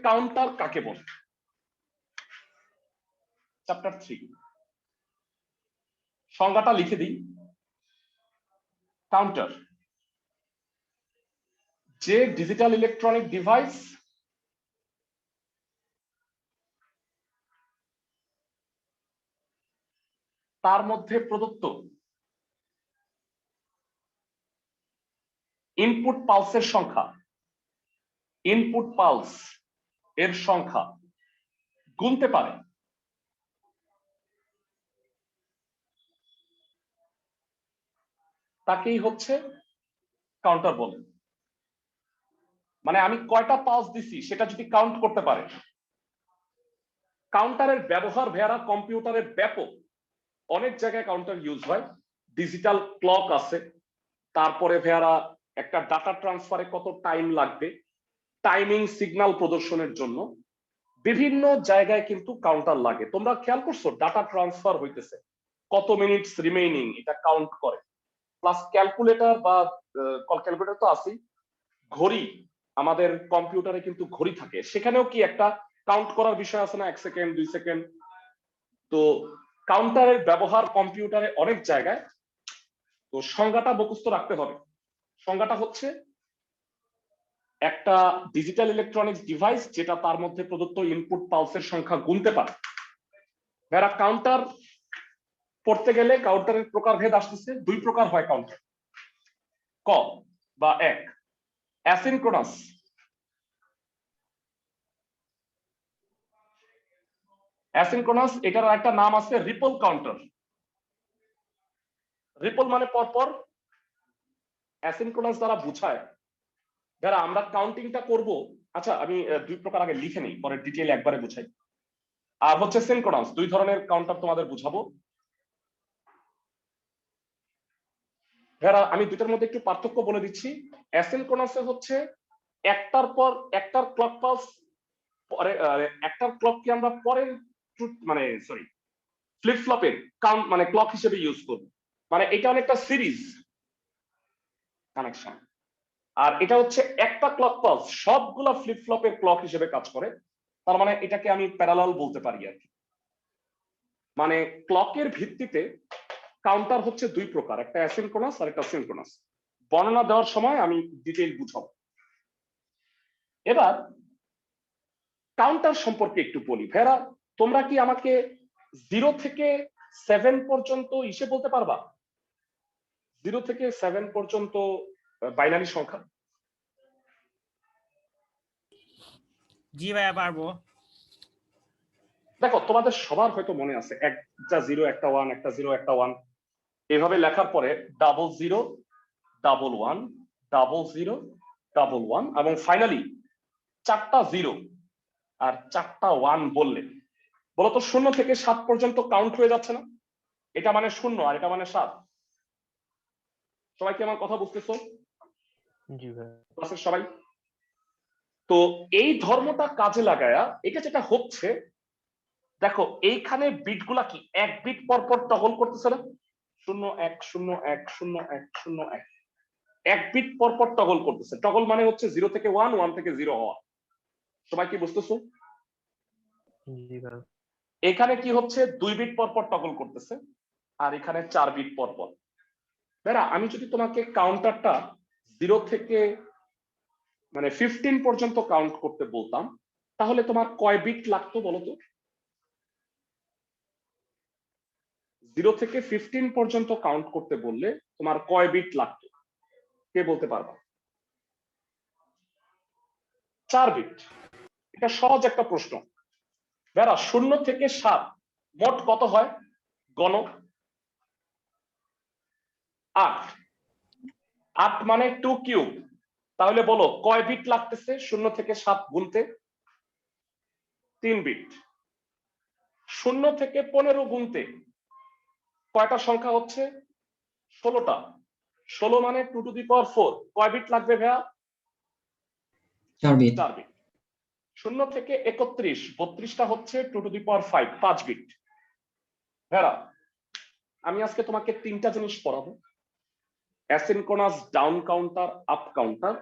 Counter কাকে বলে? Chapter 3 সংজ্ঞাটা লিখে দিই। কাউন্টার যে ডিজিটাল ইলেকট্রনিক ডিভাইস তার মধ্যে প্রদত্ত ইনপুট পালসের সংখ্যা, ইনপুট পালস এর সংখ্যা গুনতে পারে তাকেই হচ্ছে কাউন্টার বলে। মানে আমি কয়টা পালস দিছি সেটা যদি কাউন্ট করতে পারে। কাউন্টারের ব্যবহার ভেয়ারা কম্পিউটারের ব্যাপক, অনেক জায়গায় কাউন্টার ইউজ হয়। ডিজিটাল ক্লক আছে, তারপরে ভেয়ারা একটা ডাটা ট্রান্সফারে কত টাইম লাগবে, টাইমিং সিগন্যাল প্রদর্শনের জন্য বিভিন্ন জায়গায় কিন্তু কাউন্টার লাগে। তোমরা খেয়াল করছো ডাটা ট্রান্সফার হইতেছে, কত মিনিটস রিমেইনিং এটা কাউন্ট করে। প্লাস ক্যালকুলেটর বা ক্যালকুলেটর তো আছেই, ঘড়ি, আমাদের কম্পিউটারে কিন্তু ঘড়ি থাকে, সেখানেও কি একটা কাউন্ট করার বিষয় আছে না, 1 সেকেন্ড 2 সেকেন্ড। তো কাউন্টারের ব্যবহার কম্পিউটারে অনেক জায়গায়। তো সংজ্ঞাটা মুখস্থ রাখতে হবে। সংজ্ঞাটা হচ্ছে একটা ডিজিটাল ইলেকট্রনিক্স ডিভাইস যেটা তার মধ্যে প্রদত্ত ইনপুট পালসের সংখ্যা গুনতে পারে। যারা কাউন্টার পড়তে গেলে কাউন্টারের প্রকারভেদ আসতেছে, 2 প্রকার হয় কাউন্টার, ক বা এক, অ্যাসিনক্রোনাস। অ্যাসিনক্রোনাস এটার একটা নাম আছে রিপল কাউন্টার। রিপল মানে পরপর, অ্যাসিনক্রোনাস দ্বারা বুঝায় যারা আমরা কাউন্টিংটা করব। আচ্ছা আমি 2 প্রকার আগে লিখে নেই, পরে ডিটেইল একবারে বুঝাই। আর হচ্ছে সিনক্রোনাস, 2 ধরনের কাউন্টার তোমাদের বুঝাবো। যারা আমি দুটার মধ্যে একটু পার্থক্য বলে দিচ্ছি। অ্যাসিনক্রোনাসে হচ্ছে একটার পর একটার ক্লক পালস, পরে একটার ক্লককে আমরা পরের মানে সরি ফ্লিপ ফ্লপের কাউন্ট মানে ক্লক হিসেবে ইউজ করব। মানে এটা অনেকটা সিরিজ কানেকশন। আর এটা হচ্ছে একটা ক্লক পালস সবগুলা ফ্লিপ ফ্লপের ক্লক হিসেবে কাজ করে। তার মানে এটাকে আমি প্যারালাল বলতে পারি আর কি। মানে ক্লকের ভিত্তিতে কাউন্টার হচ্ছে 2 প্রকার, একটা অ্যাসিনক্রোনাস আর একটা সিনক্রোনাস। বর্ণনা দেওয়ার সময় আমি ডিটেইল বুঝাবো। এবার কাউন্টার সম্পর্কে একটু বলি। ভেরা, তোমরা কি আমাকে 0 থেকে 7 পর্যন্ত ইসে বলতে পারবা? 0 থেকে 7 পর্যন্ত বাইনারি সংখ্যা। জি ভাইয়া পারবো। দেখো তোমাদের সবার হয়তো মনে আছে একটা 0 একটা 1, একটা 0 একটা 1, এভাবে লেখার পরে 00 11 00 11 এবং ফাইনালি 4টা 0 আর 4টা 1 বললে বলতো 0 থেকে 7 পর্যন্ত কাউন্ট হয়ে যাচ্ছে না? এটা মানে 0 আর এটা মানে 7। সবাই কি আমার কথা বুঝতেছো? জি ভাই। ক্লাসের সবাই? তো এই ধর্মটা কাজে লাগায়া এটা যেটা হচ্ছে, দেখো এইখানে বিটগুলা কি এক বিট পর পর টগল করতেছে না? 0 1 0 1 0 1 0 1, এক বিট পর পর টগল করতেছে। টগল মানে হচ্ছে 0 থেকে 1, 1 থেকে 0 হওয়া। সবাই কি বুঝতেছো? জি ভাই। এখানে কি হচ্ছে 2 বিট পর পর টগল করতেছে আর এখানে 4 বিট পর পর। বেরা, আমি যদি তোমাকে কাউন্টারটা 0 থেকে মানে 15 পর্যন্ত কাউন্ট করতে বলতাম, তাহলে তোমার কয় বিট লাগতো বলো তো? 0 থেকে 15 পর্যন্ত কাউন্ট করতে বললে তোমার কয় বিট লাগতো? কে বলতে পারবা? 4 বিট। এটা সহজ একটা প্রশ্ন। বেরা, 0 থেকে 7 মোট কত হয়? গণ। 8। 8 মানে 2 কিউব। তাহলে বলো কয় বিট লাগতেছে 0 থেকে 7 গুনতে? 3 বিট। 0 থেকে 15 গুনতে কয়টা সংখ্যা হচ্ছে? 16টা। 16 মানে 2 টু দি পাওয়ার 4। কয় বিট লাগবে ভাইয়া? 4 বিট। 4 বিট। 0 থেকে 31 32টা হচ্ছে 2 টু দি পাওয়ার 5, 5 বিট। ভাইয়া, আমি আজকে তোমাকে 3টা জিনিস পড়াবো। Asynchronous down counter, up counter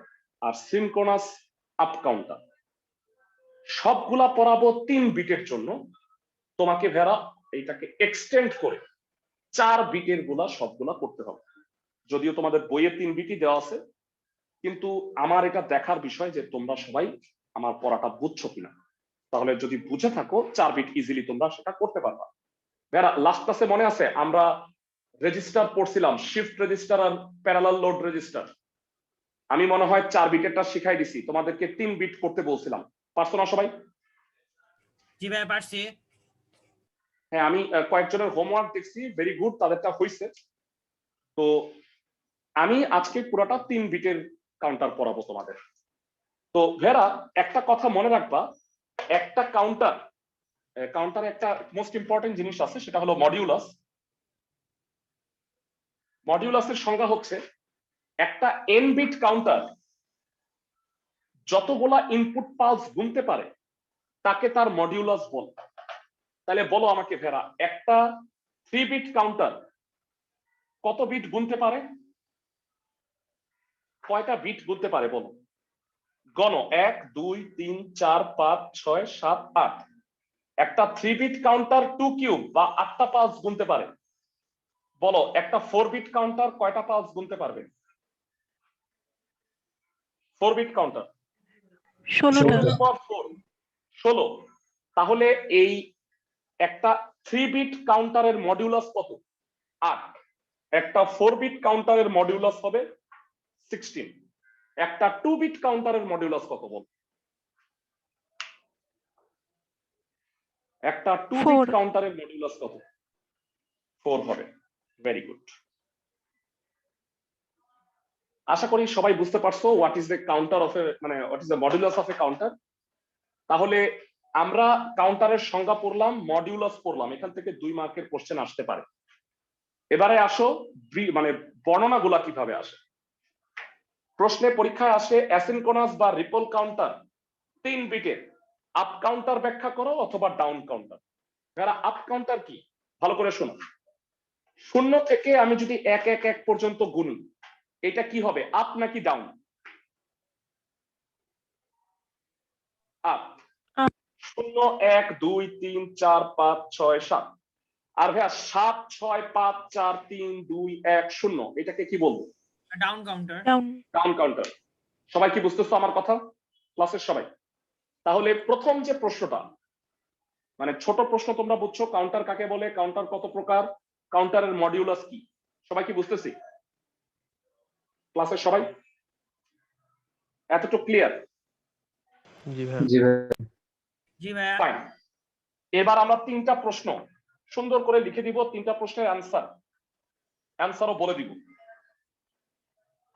আর সিনক্রোনাস আপ কাউন্টার। সবগুলা পড়াবো 3 বিটের জন্য, তোমাকে ভেড়া এইটাকে এক্সটেন্ড করে 4 বিটের গুলা সবগুলা করতে হবে। যদিও তোমাদের বইয়ে 3 বিটই দেওয়া আছে, কিন্তু আমার এটা দেখার বিষয় যে তোমরা সবাই আমার পড়াটা বুঝছো কিনা। তাহলে যদি বুঝে থাকো 4 বিট ইজিলি তোমরা সেটা করতে পারবা। ভেড়া লাস্ট ক্লাসে মনে আছে আমরা রেজিস্টার পড়ছিলাম, shift register are parallel load register. আমি মনে হয় 4 বিটেরটা শিখাই দিছি, তোমাদেরকে 3 বিট করতে বলছিলাম। পারছো না সবাই? জি ভাইয়া পারছি। হ্যাঁ, আমি কয়েকজনের হোমওয়ার্ক দেখছি, ভেরি গুড, তাদেরটা হয়েছে। তো আমি আজকে পুরোটা 3 বিটের কাউন্টার পড়াবো তোমাদের। তো ভেড়া একটা কথা মনে রাখবা, একটা কাউন্টারে একটা মোস্ট ইম্পর্টেন্ট জিনিস আছে, সেটা হলো মডিউলাস। মডিউলাসের সংজ্ঞা হচ্ছে একটা n বিট কাউন্টার যতগুলা ইনপুট পালস গুনতে পারে তাকে তার মডিউলাস বলে। তাহলে বলো আমাকে ভেড়া, একটা 3 বিট কাউন্টার কত বিট গুনতে পারে? কয়টা বিট গুনতে পারে বলো? গণ 1 2 3 4 5 6 7 8। একটা 3 বিট কাউন্টার 2 কিউব বা 8টা পালস গুনতে পারে। বলো একটা 4 বিট কাউন্টার কয়টা পালস গুনতে পারবে? 4 বিট কাউন্টার 16। তাহলে এই একটা 3 বিট কাউন্টারের মডিউলাস কত? 8। একটা 4 বিট কাউন্টারের মডিউলাস হবে 16। একটা 2 বিট কাউন্টারের মডিউলাস কত বল? একটা 2 বিট কাউন্টারের মডিউলাস কত? 4 হবে। Very good. আশা করি সবাই বুঝতে পারছো what is the counter of a, মানে what is the modulus of a counter. তাহলে আমরা কাউন্টারের সংজ্ঞা পড়লাম, মডিউলাস পড়লাম, এখান থেকে 2 মার্কের কোশ্চেন আসতে পারে। এবারে আসো মানে বর্ণনাগুলা কিভাবে আসে। প্রশ্নে পরীক্ষায় আসে অ্যাসিনক্রোনাস বা রিপল কাউন্টার 3 বিটের আপ কাউন্টার ব্যাখ্যা করো অথবা ডাউন কাউন্টার। যারা আপ কাউন্টার কি ভালো করে শোনো। 0 থেকে আমি যদি 1 1 1 পর্যন্ত গুনি, এটা কি হবে, আপ নাকি ডাউন? আপ। 0 1 2 3 4 5 6 7। আর ভাইয়া 7 6 5 4 3 2 1 0, এটাকে কি বলবো? Down counter. Down counter. সবাই কি বুঝতেছো আমার কথা ক্লাসের সবাই? তাহলে প্রথম যে প্রশ্নটা, মানে ছোট প্রশ্ন তোমরা বুঝছো, কাউন্টার কাকে বলে, কাউন্টার কত প্রকার, কাউন্টারের মডিউলাস কি, সবাই কি বুঝতেছি ক্লাসের সবাই? এতটুকু ক্লিয়ার? জি ভাই। জি ভাইয়া। ফাইন। এবার আমরা 3টা প্রশ্ন সুন্দর করে লিখে দিব, 3টা প্রশ্নের অ্যান্সারও বলে দিব।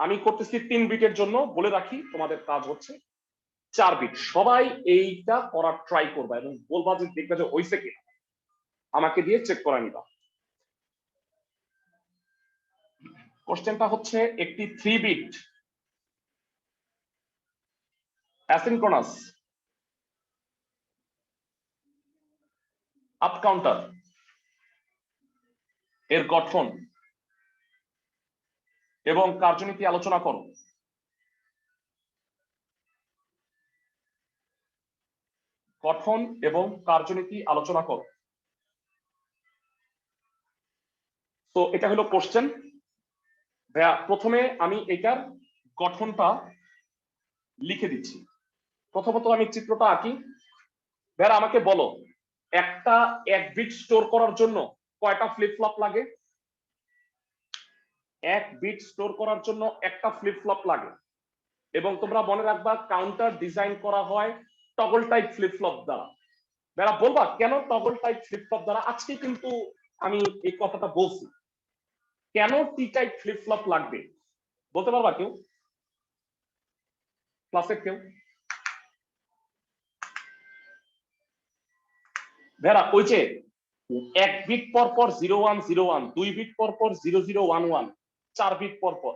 আমি করতেছি 3 বিটের জন্য, বলে রাখি তোমাদের কাজ হচ্ছে 4 বিট। সবাই এইটা করার ট্রাই করবা এবং বলবা যে দেখবে যে হইছে কিনা, আমাকে দিয়ে চেক করা নিবা। কোশ্চেনটা হচ্ছে একটি 3 বিট অ্যাসিনক্রোনাস আপ কাউন্টার এর গঠন এবং কার্যনীতি আলোচনা করো। গঠন এবং কার্যনীতি আলোচনা করো। তো এটা হলো কোশ্চেন। প্রথমে আমি এটার গঠনটা লিখে দিচ্ছি। প্রথমত আমি চিত্রটা আঁকি। ভাইয়া আমাকে বলো, একটা 1 বিট স্টোর করার জন্য কয়টা ফ্লিপ ফ্লপ লাগে? 1 বিট স্টোর করার জন্য একটা ফ্লিপ ফ্লপ লাগে। এবং তোমরা মনে রাখবা কাউন্টার ডিজাইন করা হয় টগল টাইপ ফ্লিপ ফ্লপ দ্বারা। ভাইয়া বলবা কেন টগল টাইপ ফ্লিপ ফ্লপ দ্বারা? আজকে কিন্তু আমি এই কথাটা বলছি। কেন টি টাইপ ফ্লিপ ফ্লপ লাগবে বলতে পারবা কেউ ক্লাসের কেউ? ভেড়া ওই যে 1 বিট পর পর 0101, 2 বিট পর পর 0011, 4 বিট পর পর,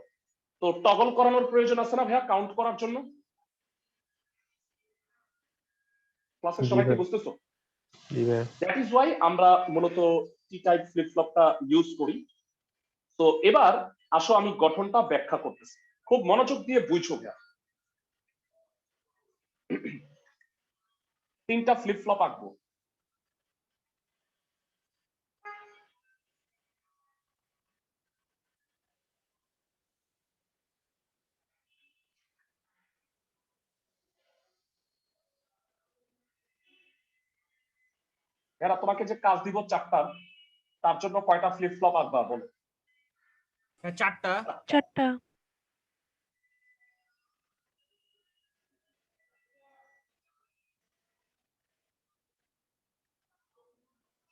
তো টগল করানোর প্রয়োজন আছে না ভাইয়া কাউন্ট করার জন্য? ক্লাসের সবাই কি বুঝতেছো? দ্যাট ইজ ওয়াই আমরা মূলত টি টাইপ ফ্লিপ ফ্লপটা ইউজ করি। তো এবার আসো আমি গঠনটা ব্যাখ্যা করতেছি, খুব মনোযোগ দিয়ে বুঝছো ভাইয়া। তিনটা ফ্লিপ ফ্লপ আঁকবো। এরা তোমাকে যে কাজ দিব 4টা, তার জন্য কয়টা ফ্লিপ ফ্লপ আঁকবা বলো? 4টা। 4টা।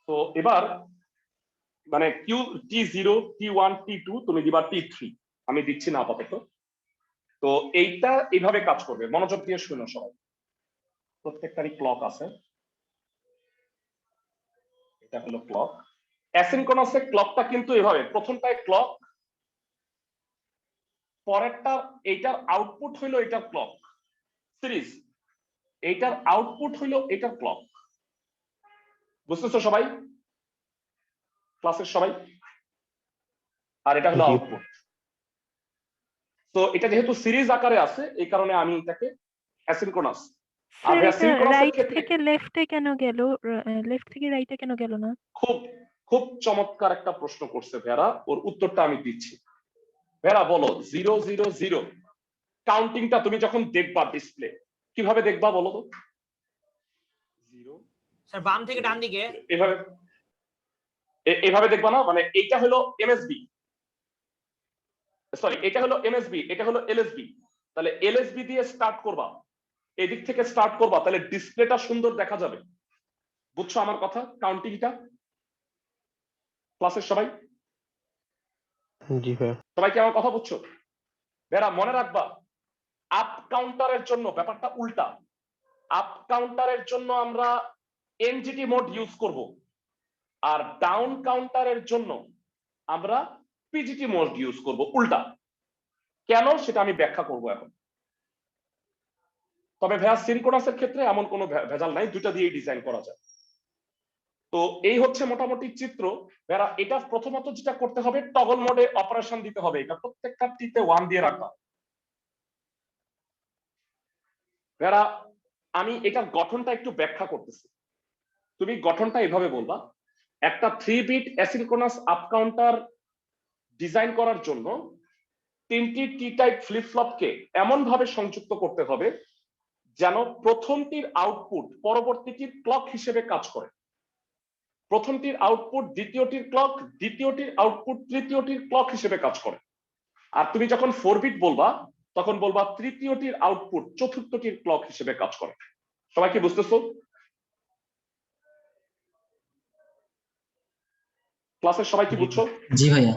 তো এবার মানে কিউ T0 T1 T2 তুমি দিবা T3, আমি দিচ্ছি না আপাতত। তো এইটা এইভাবে কাজ করবে, মনোযোগ দিয়ে শুনো সবাই। প্রত্যেকটারই ক্লক আছে, এটা হলো ক্লক। অ্যাসিনক্রোনাসে ক্লকটা কিন্তু এভাবে, প্রথমটায় ক্লক, পরেরটা এইটার আউটপুট হইলো এটার ক্লক। সিরিজ এইটার আউটপুট হইলো এটার ক্লক। বুঝতেছো সবাই, ক্লাসের সবাই? আর এটা হলো জি। আউটপুট। তো এটা যেহেতু সিরিজ আকারে আছে, এই কারণে আমি এটাকে অ্যাসিনক্রোনাস। আর স্যার এটা সিনক্রোনাসের রাইট ক্ষেত্রে থেকে লেফটে কেন গেল? লেফট থেকে রাইটে কেন গেল না? খুব খুব চমৎকার একটা প্রশ্ন করছে ভেরা, ওর উত্তরটা আমি দিচ্ছি। ভেরা বলো 0 0 0 কাউন্টিংটা তুমি যখন দেখবা ডিসপ্লে, কিভাবে দেখবা বলো তো? 0 স্যার বাম থেকে ডান দিকে। এভাবে এভাবে দেখবা না? মানে এইটা হলো এমএসবি, সরি এটা হলো এমএসবি, এটা হলো এলএসবি। তাহলে এলএসবি দিয়ে স্টার্ট করবা, এদিক থেকে স্টার্ট করবা, তাহলে ডিসপ্লেটা সুন্দর দেখা যাবে। বুঝছো আমার কথা? কাউন্টিংটা ক্লাসের সবাই? জি ভাইয়া। সবাই কি আমার কথা বুঝছো? বেরা মনে রাখবা, আপ কাউন্টারের জন্য ব্যাপারটা উল্টা। আপ কাউন্টারের জন্য আমরা এনজিটি মোড ইউজ করব, আর ডাউন কাউন্টারের জন্য আমরা পিজিটি মোড ইউজ করব, উল্টা। কেন সেটা আমি ব্যাখ্যা করব এখন। তবে ভাইয়া সিনক্রোনাসের ক্ষেত্রে এমন কোনো ভেজাল নাই, দুটো দিয়েই ডিজাইন করা যায়। তো এই হচ্ছে মোটামুটি চিত্র। ভাইয়া এটা প্রথমত যেটা করতে হবে, টগল মোডে অপারেশন দিতে হবে। এটা প্রত্যেকটা টিতে 1 দিয়ে রাখবা। ভাইয়া আমি এটার গঠনটা একটু ব্যাখ্যা করতেছি, তুমি গঠনটা এভাবে বলবা। একটা 3 bit asynchronous up counter design করার জন্য 3টি টি টাইপ ফ্লিপ ফ্লপকে এমন ভাবে সংযুক্ত করতে হবে যেন প্রথমটির আউটপুট পরবর্তীটির ক্লক হিসেবে কাজ করে। প্রথমটির আউটপুট দ্বিতীয়টির ক্লক, দ্বিতীয়টির আউটপুট তৃতীয়টির ক্লক হিসেবে কাজ করে। আর তুমি যখন 4 বিট বলবা, তখন বলবা তৃতীয়টির আউটপুট চতুর্থটির ক্লক হিসেবে কাজ করে। সবাই কি বুঝতেছো? ক্লাসের সবাই কি বুঝছো? জি ভাইয়া।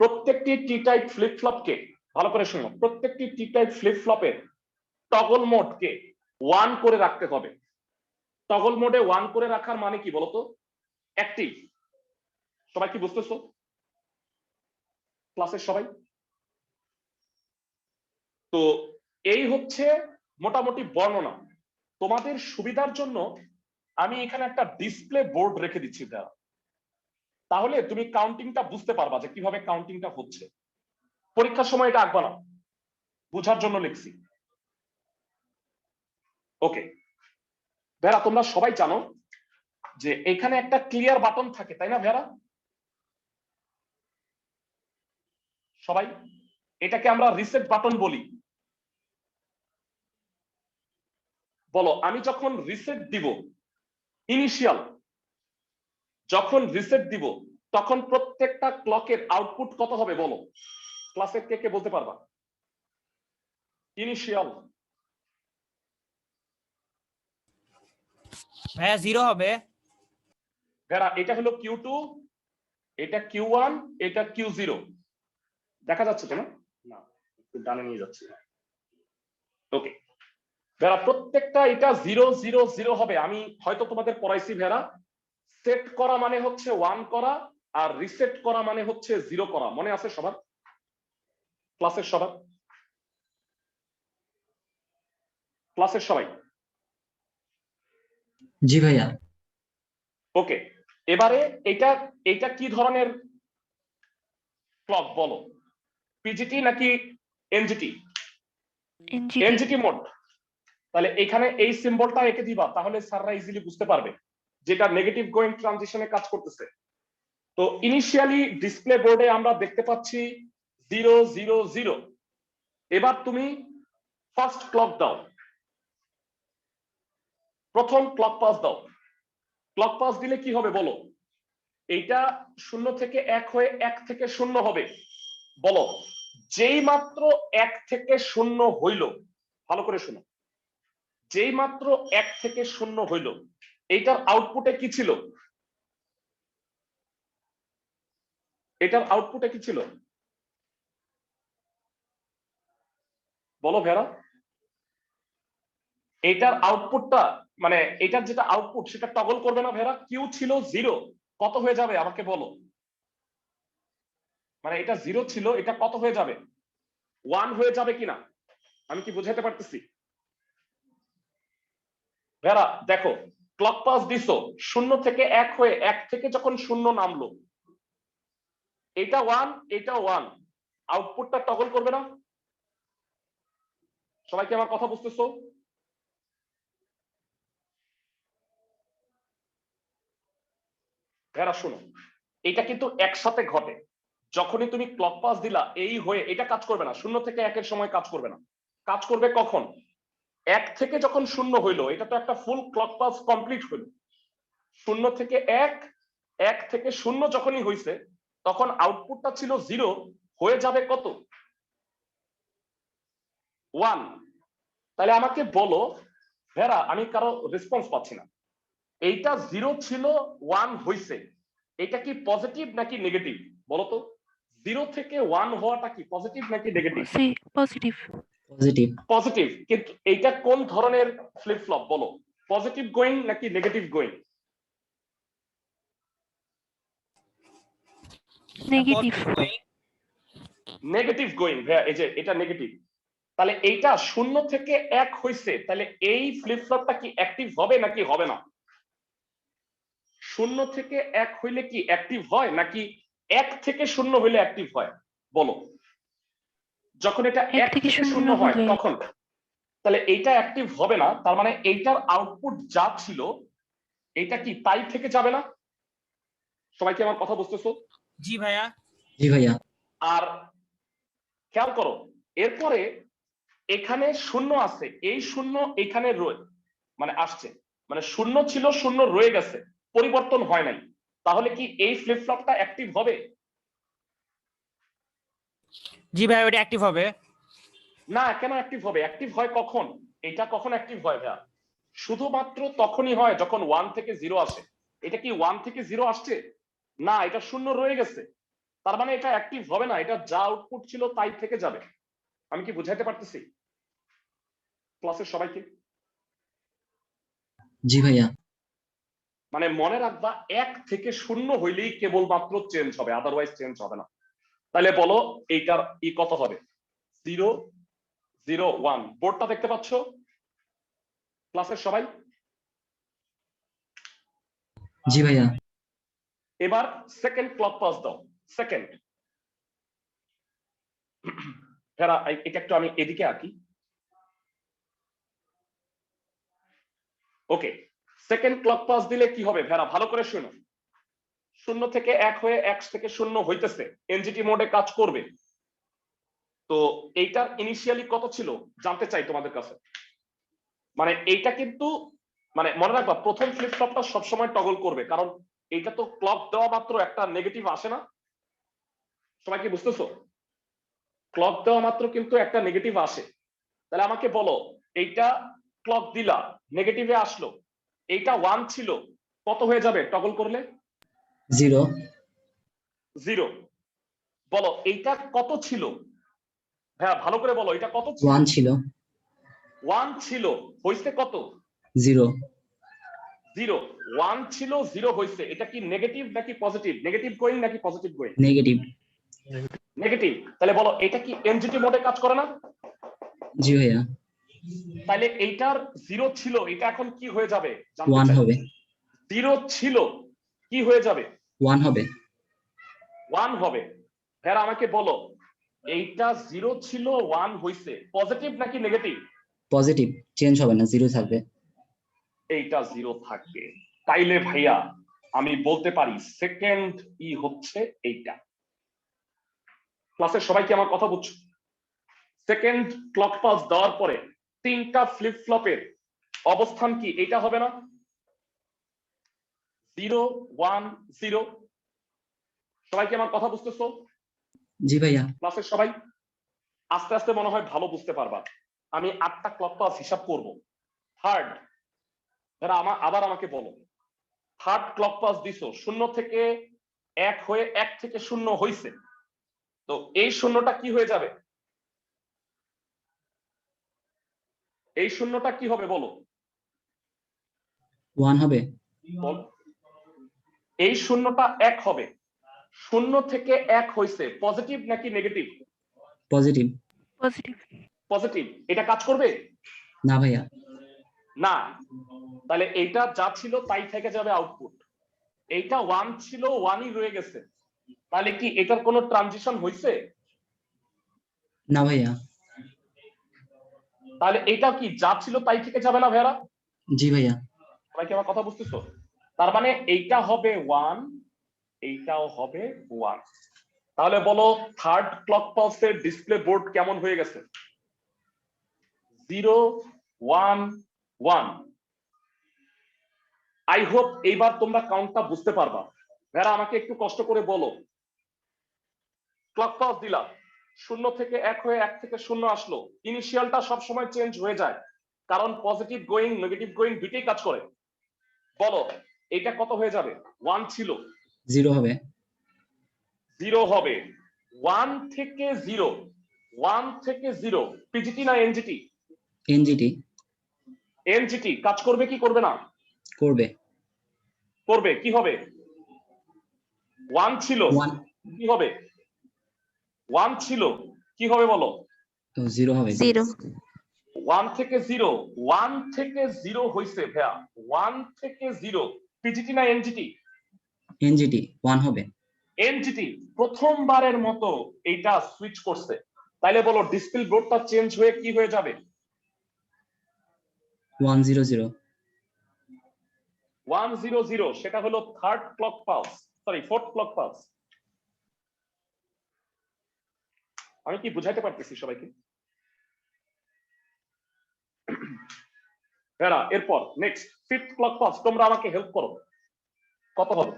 প্রত্যেকটি টি টাইপ ফ্লিপ ফ্লপকে ভালো করে শুনো, প্রত্যেকটি টি টাইপ ফ্লিপ ফ্লপের টগল মোডকে 1 করে রাখতে হবে। টগল মোডে 1 করে রাখার মানে কি বলতো? অ্যাক্টিভ। সবাই কি বুঝতেছো? ক্লাসের সবাই? তো এই হচ্ছে মোটামুটি বর্ণনা। তোমাদের সুবিধার জন্য আমি এখানে একটা ডিসপ্লে বোর্ড রেখে দিচ্ছি, তাহলে তুমি কাউন্টিংটা বুঝতে পারবা যে কিভাবে কাউন্টিংটা হচ্ছে। পরীক্ষার সময় এটা আঁকবা না, বুঝার জন্য লিখছি। ওকে ভেরা, তোমরা সবাই জানো যে এখানে একটা ক্লিয়ার বাটন থাকে, তাই না ভেরা? সবাই এটাকে আমরা রিসেট বাটন বলি। বলো, আমি যখন রিসেট দিব, ইনিশিয়াল যখন রিসেট দিব, তখন প্রত্যেকটা ক্লকের আউটপুট কত হবে বলো? ক্লাসের কে কে বলতে পারবা? ইনিশিয়াল ভাইয়া 0 হবে। ভেরা এটা হলো Q2, এটা Q1, এটা Q0। দেখা যাচ্ছে তো না? না, একটু ডানে নিয়ে যাচ্ছি। ওকে ভেরা, প্রত্যেকটা এটা 0 0 0 হবে। আমি হয়তো তোমাদের পড়াইছি ভেরা, সেট করা মানে হচ্ছে 1 করা, আর রিসেট করা মানে হচ্ছে 0 করা। মনে আছে সবার? ক্লাসের সবার? ক্লাসের সবাই? জি ভাইয়া। ওকে এবারে এটা এটা কি ধরনের ক্লক বলো? পিজিটি নাকি এনজিটি? এনজিটি। NGT mode. তাহলে এখানে এই সিম্বলটা এঁকে দিবা, তাহলে স্যাররা ইজিলি বুঝতে পারবে যেটা নেগেটিভ গোয়িং ট্রানজিশনে কাজ করতেছে। তো ইনিশিয়ালি ডিসপ্লে বোর্ডে আমরা দেখতে পাচ্ছি 0 0 0। এবার তুমি ফার্স্ট ক্লক দাও, প্রথম ক্লক পাস দাও। ক্লক পাস দিলে কি হবে বলো? এইটা 0 থেকে 1 হয়ে 1 থেকে 0 হবে। বলো, যেই মাত্র 1 থেকে 0 হইল, ভালো করে শোনো, যেই মাত্র 1 থেকে 0 হইল, এইটার আউটপুটে কি ছিল? এটার আউটপুটে কি ছিল বলো ভেরা? এটার আউটপুটটা মানে এটার যেটা আউটপুট সেটা টগল করবে না ভেরা? কিউ ছিল 0, কত হয়ে যাবে আমাকে বলো? মানে এটা 0 ছিল, এটা কত হয়ে যাবে? 1 হয়ে যাবে কিনা? আমি কি বুঝাতে পারতেছি ভেরা? দেখো, ক্লক পাস দিছো 0 থেকে 1 হয়ে 1 থেকে যখন 0 নামলো, এটা 1, এটা 1, আউটপুটটা টগল করবে না? সবাই কি আমার কথা বুঝতেছো? ভেরা শোনো, এটা কিন্তু একসাথে ঘটে। যখনই তুমি ক্লক পাস দিলা এই হয়ে, এটা কাজ করবে না 0 থেকে 1 এর সময়, কাজ করবে না। কাজ করবে কখন? 1 থেকে যখন 0 হইলো, এটা তো একটা ফুল ক্লক পাস কমপ্লিট হইলো। 0 থেকে 1, 1 থেকে 0 যখনই হইছে, তখন আউটপুটটা ছিল 0, হয়ে যাবে কত? 1। তাহলে আমাকে বলো ভেরা, আমি কারো রেসপন্স পাচ্ছি না। এইটা 0 ছিল, 1 হইছে, এটা কি পজিটিভ নাকি নেগেটিভ বলো তো? 0 থেকে 1 হওয়াটা কি পজিটিভ নাকি নেগেটিভ? পজিটিভ। পজিটিভ। পজিটিভ। কিন্তু এইটা কোন ধরনের ফ্লিপ ফ্লপ বলো? পজিটিভ গোয়িং নাকি negative going? Negative. Negative going ভাইয়া, এই যে এটা নেগেটিভ। তাহলে এইটা 0 থেকে 1 হইছে, তাহলে এই ফ্লিপ ফ্লপটা কি অ্যাক্টিভ হবে নাকি হবে না? 0 থেকে 1 হইলে কি অ্যাক্টিভ হয় নাকি 1 থেকে 0 হইলে অ্যাক্টিভ হয় বলো? যখন এটা 1 থেকে 0 হয় তখন। তাহলে এইটা অ্যাক্টিভ হবে না, তার মানে এইটার আউটপুট যা ছিল এইটা কি তাই থেকে যাবে না? সবাই কি আমার কথা বুঝতেছো? জি ভাইয়া। জি ভাইয়া। আর খেয়াল করো, এরপরে এখানে 0 আছে, এই 0 এখানে মানে আসছে, মানে 0 ছিল, 0 রয়ে গেছে, পরিবর্তন হয় নাই। তাহলে কি এই ফ্লিপ ফ্লপটা অ্যাক্টিভ হবে? জি ভাইয়া, ওটা অ্যাক্টিভ হবে না। কেন অ্যাক্টিভ হবে? অ্যাক্টিভ হয় কখন? এটা কখন অ্যাক্টিভ হয় ভাইয়া? শুধুমাত্র তখনই হয় যখন 1 থেকে 0 আসে। এটা কি 1 থেকে 0 আসছে? না, এটা 0 রয়ে গেছে, তার মানে এটা অ্যাক্টিভ হবে না, এটা যা আউটপুট ছিল তাই থেকে যাবে। আমি কি বুঝাইতে পারতেছি ক্লাসের সবাইকে? জি ভাইয়া। মানে মনে রাখবা, 1 থেকে 0 হইলেই কেবলমাত্র চেঞ্জ হবে, আদারওয়াইজ চেঞ্জ হবে না। তাহলে বলো এইটার ই কত হবে? 0 0 1। বোর্ডটা দেখতে পাচ্ছ ক্লাসের সবাই? জি ভাইয়া। এবার সেকেন্ড ক্লক পাস দাও। সেকেন্ড ভেরা, এটা একটু আমি এদিকে আঁকি। ওকে, সেকেন্ড ক্লক পাস দিলে কি হবে ভেরা? ভালো করে শুনো। 0 থেকে 1 হয়ে 1 থেকে 0 হইতেছে, এনজিটি মোডে কাজ করবে। তো এইটার ইনিশিয়ালি কত ছিল জানতে চাই তোমাদের কাছে। মানে এইটা কিন্তু মানে মনে রাখবা, প্রথম ফ্লিপ ফ্লপটা সবসময় টগল করবে, কারণ এইটা তো ক্লক দেওয়া মাত্র একটা নেগেটিভ আসে না। সবাই কি বুঝতেছো? ক্লক দেওয়া মাত্র কিন্তু একটা নেগেটিভ আসে। তাহলে আমাকে বলো, এইটা ক্লক দিলা, নেগেটিভে আসলো, এইটা 1 ছিল, কত হয়ে যাবে টগল করলে? 0। 0। বলো এইটা কত ছিল? হ্যাঁ, ভালো করে বলো, এটা কত ছিল? 1 ছিল। 1 ছিল, হইছে কত? 0। 0। 1 ছিল, 0 হইছে, এটা কি নেগেটিভ নাকি পজিটিভ? নেগেটিভ গোয়িং নাকি পজিটিভ গোয়িং? নেগেটিভ। নেগেটিভ। তাহলে বলো এটা কি এনজিটি মোডে কাজ করে না? জি ভাইয়া। তাহলে এইটার 0 ছিল, এটা এখন কি হয়ে যাবে 1 হবে। 0 ছিল, কি হয়ে যাবে? 1 হবে। 1 হবে। হ্যাঁ, আমাকে বলো এইটা 0 ছিল, 1 হইছে, পজিটিভ নাকি নেগেটিভ? পজিটিভ, চেঞ্জ হবে না, 0 থাকবে। এইটা 0 থাকবে। তাইলে ভাইয়া আমি বলতে পারি সেকেন্ড ই হচ্ছে এইটা। ক্লাসের সবাই কি আমার কথা বুঝছো? সেকেন্ড ক্লক পালস দেওয়ার পরে 3টা ফ্লিপ ফ্লপের অবস্থান কি এইটা হবে না? 0 1 0। সবাই কি আমার কথা বুঝতেছো? জি ভাইয়া। ক্লাসের সবাই আস্তে আস্তে মনে হয় ভালো বুঝতে পারবা। আমি 8টা ক্লক পালস হিসাব করব। থার্ড, যারা আবার আমাকে বলো, থার্ড ক্লক পালস দিছো 0 থেকে 1 হয়ে 1 থেকে 0 হইছে, তো এই শূন্যটা কি হয়ে যাবে? এই শূন্যটা কি হবে বলো? 1 হবে। বল। এই শূন্যটা 1 হবে। 0 থেকে 1 হইছে পজিটিভ নাকি নেগেটিভ? পজিটিভ। পজিটিভ। পজিটিভ। এটা কাজ করবে না ভাইয়া। না। তাহলে এইটা যা ছিল তাই থেকে যাবে আউটপুট। এইটা 1 ছিল, 1ই রয়ে গেছে। তাহলে কি এটার কোনো ট্রানজিশন হইছে? না ভাইয়া। তাহলে এটা কি যা ছিল তাই থেকে যাবে না ভাইয়া? জি ভাইয়া। সবাই কি আমার কথা বুঝতেছো? তার মানে এইটা হবে 1, এইটাও হবে 1। তাহলে বলো থার্ড ক্লক পালসের ডিসপ্লে বোর্ড কেমন হয়ে গেছে? 0 1 1। আই হোপ এইবার তোমরা কাউন্টটা বুঝতে পারবা। ভাইরা আমাকে একটু কষ্ট করে বলো, ক্লক পালস দিলাম, 0 থেকে 1 হয়ে 1 থেকে 0 আসলো। ইনিশিয়ালটা সবসময় চেঞ্জ হয়ে যায়, কারণ পজিটিভ গোয়িং নেগেটিভ গোয়িং দুইটাই কাজ করে। বলো এটা কত হয়ে যাবে? 1 ছিল, 0 হবে। 0 হবে। 1 থেকে 0, 1 থেকে 0 পিজিটি না এনজিটি? এনজিটি। এনজিটি কাজ করবে কি করবে না? করবে। করবে। কি হবে? 1 ছিল, 1 কি হবে? 1 ছিল, কি হবে বলো? তো 0 হবে। 0। 1 থেকে 0, 1 থেকে 0 হইছে ভাইয়া। 1 থেকে 0 পিজিটি না এনজিটি? এনজিটি 1 হবে। এনজিটি প্রথমবারের মতো এইটা সুইচ করছে। তাইলে বলো ডিসপ্লে বোর্ডটা চেঞ্জ হয়ে কি হয়ে যাবে? 100। 100। সেটা হলো third clock pulse, sorry fourth clock pulse. আমি কি বুঝাইতে পারতেছি সবাইকে? এরপর নেক্সট ফিফথ ক্লক পালস। তোমরা আমাকে হেল্প করো, কত হবে?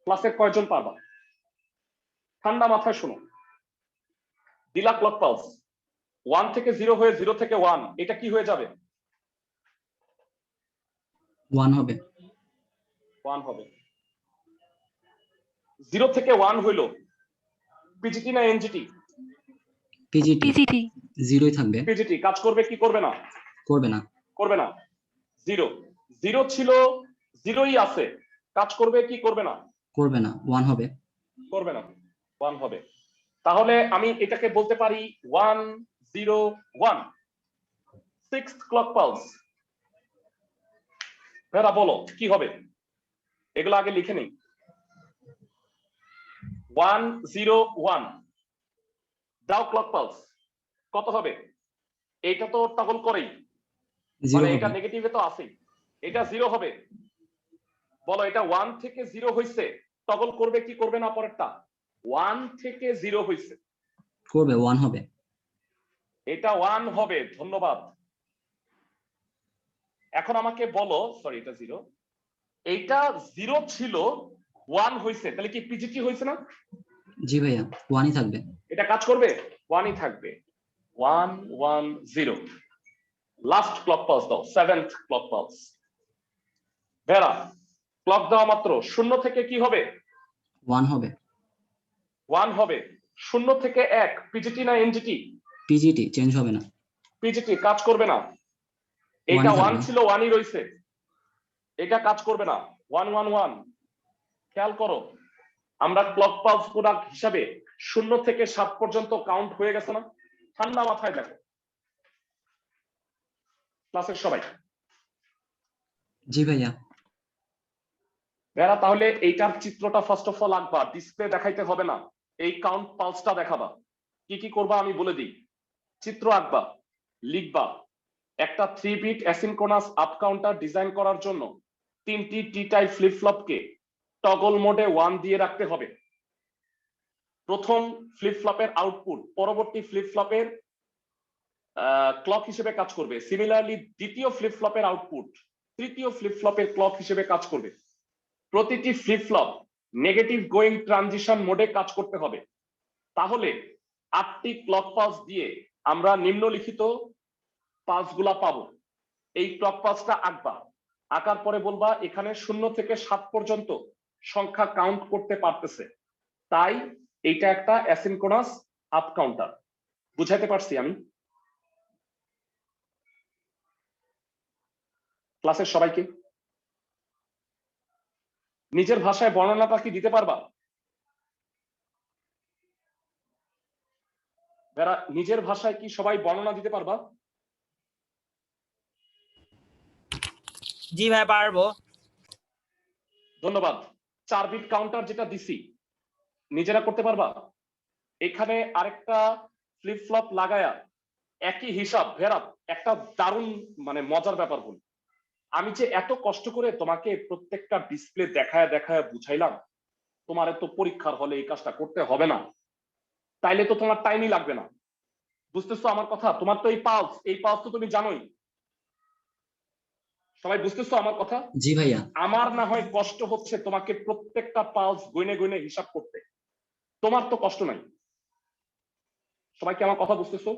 ক্লাসের কয়জন পারবা? ঠান্ডা মাথায় শুনো। দিলা ক্লক পালস 1 থেকে 0 হয়ে 0 থেকে 1, এটা কি হয়ে যাবে? 1 হবে। 1 হবে। 0 থেকে 1 হইলো পিজিটি না এনজিটি? পিজিটি। পিজিটি। 0ই থাকবে। পিজিটি কাজ করবে কি করবে না? করবে না। করবে না। 0 0 ছিল, 0ই আছে, কাজ করবে কি করবে না? করবে না। 1 হবে। করবে না। 1 হবে। তাহলে আমি এটাকে বলতে পারি 1 0 1। Sixth clock pulse. ভাইরা বলো কি হবে? এগুলো আগে লিখে নেই। 1 0 1 দাও ক্লক পালস কত হবে? এইটা তো টগল করেই, 0 মানে এটা হবে। নেগেটিভে তো আছেই। এটা 0 হবে। বলো এটা 1 থেকে 0 হইছে, টগল করবে কি করবে না পরেরটা? 1 থেকে 0 হইছে, করবে। 1 হবে। এটা 1 হবে। ধন্যবাদ। এখন আমাকে বলো, সরি এটা 0, এইটা 0 ছিল, 1 হইছে, তাহলে কি পিজিটি হইছে না? জি ভাইয়া, 1ই থাকবে। এটা কাজ করবে, 1ই থাকবে। 1 1 0। লাস্ট ক্লক পালস দাও, সেভেন্থ ক্লক পালস। ভেরা ক্লক দেওয়া মাত্র 0 থেকে কি হবে? 1 হবে। 1 হবে। 0 থেকে 1 পিজিটি না এনজিটি? পিজিটি চেঞ্জ হবে না। পিজিটি কাজ করবে না। এটা 1 ছিল, 1ই রইছে, এটা কাজ করবে না। 1 1 1। খেয়াল করো, আমরা ক্লক পালস প্রোডাক্ট হিসাবে 0 থেকে 7 পর্যন্ত কাউন্ট হয়ে গেছে না? ঠান্ডা মাথায় দেখো ক্লাসের সবাই। জি ভাইয়া। ভেরা তাহলে এইটার চিত্রটা ফার্স্ট অফ অল আঁকবা, ডিসপ্লে দেখাইতে হবে না, এই কাউন্ট পালসটা দেখাবা। কি কি করবা আমি বলে দিই। চিত্র আঁকবা, লিখবা একটা 3 bit asynchronous up counter design করার জন্য 3টি টি টাইপ ফ্লিপ ফ্লপকে টগল মোডে 1 দিয়ে রাখতে হবে। প্রথম ফ্লিপ ফ্লপের আউটপুট পরবর্তী ফ্লিপ ফ্লপের ক্লক হিসেবে কাজ করবে। সিমিলারলি দ্বিতীয় ফ্লিপ ফ্লপের আউটপুট তৃতীয় ফ্লিপ ফ্লপের ক্লক হিসেবে কাজ করবে। প্রতিটি flip flop negative going transition মোডে কাজ করতে হবে। তাহলে 8টি ক্লক পালস দিয়ে আমরা নিম্নলিখিত পালস গুলা পাবো। এই ক্লক পালসটা আঁকবা, আঁকার পরে বলবা এখানে 0 থেকে 7 পর্যন্ত সংখ্যা কাউন্ট করতে পারতেছে, তাই এইটা একটা অ্যাসিনক্রোনাস আপ কাউন্টার। বুঝাইতে পারছি আমি ক্লাসের সবাইকে? নিজের ভাষায় বর্ণনাটা কি দিতে পারবা? যারা নিজের ভাষায় কি সবাই বর্ণনা দিতে পারবা? জি ভাইয়া পারবো। ধন্যবাদ। 4 বিট কাউন্টার যেটা দিছি নিজেরা করতে পারবা? এখানে আরেকটা ফ্লিপ ফ্লপ লাগায়া একই হিসাব ভেরাপ একটা দারুণ মানে মজার ব্যাপার বলি। আমি যে এত কষ্ট করে তোমাকে প্রত্যেকটা ডিসপ্লে দেখায় দেখায় বুঝাইলাম, তোমার তো পরীক্ষার হলে এই কাজটা করতে হবে না, তাইলে তো তোমার টাইমই লাগবে না। বুঝতেছো আমার কথা? তোমার তো এই পালস তো তুমি জানোই। সবাই বুঝতেছো আমার কথা? জি ভাইয়া। আমার না হয় কষ্ট হচ্ছে তোমাকে প্রত্যেকটা পালস গুনে গুনে হিসাব করতে, তোমার তো কষ্ট নাই। সবাই কি আমার কথা বুঝতেছো?